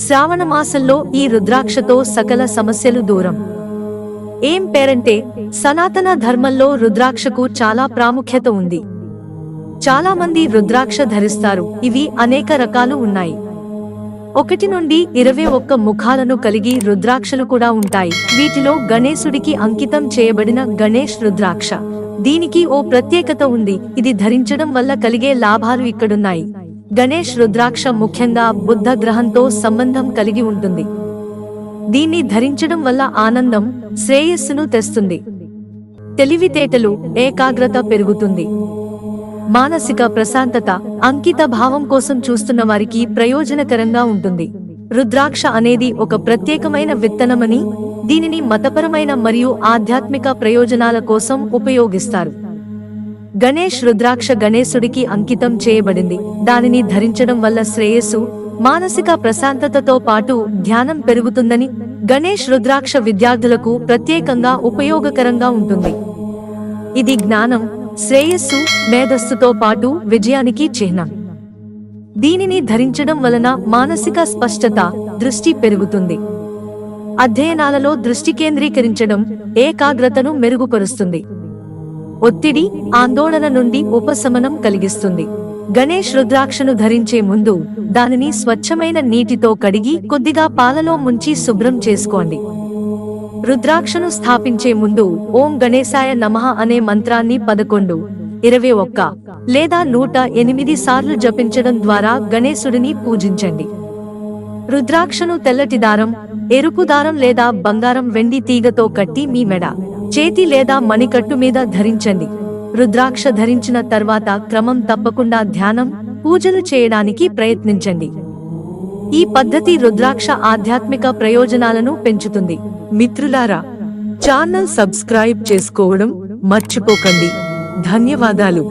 శ్రావణ మాసంలో ఈ రుద్రాక్షతో సకల సమస్యలు దూరం. ఏం పేరంటే, సనాతన ధర్మంలో రుద్రాక్షకు చాలా ప్రాముఖ్యత ఉంది. చాలా మంది రుద్రాక్ష ధరిస్తారు. ఇవి అనేక రకాలు ఉన్నాయి. 1 నుండి 21 ముఖాలను కలిగి రుద్రాక్షలు కూడా ఉంటాయి. వీటిలో గణేశుడికి అంకితం చేయబడిన గణేష్ రుద్రాక్ష. దీనికి ఓ ప్రత్యేకత ఉంది. ఇది ధరించడం వల్ల కలిగే లాభాలు ఇక్కడున్నాయి. గణేష్ రుద్రాక్ష ముఖ్యంగా బుద్ధ గ్రహంతో సంబంధం కలిగి ఉంటుంది. దీన్ని ధరించడం వల్ల ఆనందం, శ్రేయస్సును తెస్తుంది. తెలివితేటలు, ఏకాగ్రత పెరుగుతుంది. మానసిక ప్రశాంతత, అంకిత భావం కోసం చూస్తున్న వారికి ప్రయోజనకరంగా ఉంటుంది. రుద్రాక్ష అనేది ఒక ప్రత్యేకమైన విత్తనమని, దీనిని మతపరమైన మరియు ఆధ్యాత్మిక ప్రయోజనాల కోసం ఉపయోగిస్తారు. గణేష్ రుద్రాక్ష గణేశుడికి అంకితం చేయబడింది. దానిని ధరించడం వల్ల శ్రేయస్సు, మానసిక ప్రశాంతతతో పాటు ధ్యానం పెరుగుతుందని, గణేష్ రుద్రాక్ష విద్యార్థులకు ప్రత్యేకంగా ఉపయోగకరంగా ఉంటుంది. ఇది జ్ఞానం, శ్రేయస్సు, మేధస్సుతో పాటు విజయానికి చిహ్నం. దీనిని ధరించడం వలన మానసిక స్పష్టత, దృష్టి పెరుగుతుంది. అధ్యయనాలలో దృష్టి కేంద్రీకరించడం, ఏకాగ్రతను మెరుగుపరుస్తుంది. ఒత్తిడి, ఆందోళన నుండి ఉపశమనం కలిగిస్తుంది. గణేష్ రుద్రాక్షను ధరించే ముందు దానిని స్వచ్ఛమైన నీటితో కడిగి కొద్దిగా పాలలో ముంచి శుభ్రం చేసుకోండి. రుద్రాక్షను స్థాపించే ముందు ఓం గణేశాయ నమః అనే మంత్రాన్ని 11, 21 లేదా 108 సార్లు జపించడం ద్వారా గణేశుడిని పూజించండి. రుద్రాక్షను తెల్లటి దారం, ఎరుపు దారం లేదా బంగారం వెండి తీగతో కట్టి మీ మెడ, చేతి లేదా మణికట్టు మీద ధరించండి. రుద్రాక్ష ధరించిన తర్వాత క్రమం తప్పకుండా ధ్యానం, పూజలు చేయడానికి ప్రయత్నించండి. ఈ పద్ధతి రుద్రాక్ష ఆధ్యాత్మిక ప్రయోజనాలను పెంచుతుంది. మిత్రులారా, ఛానల్ సబ్స్క్రైబ్ చేసుకోవడం మర్చిపోకండి. ధన్యవాదాలు.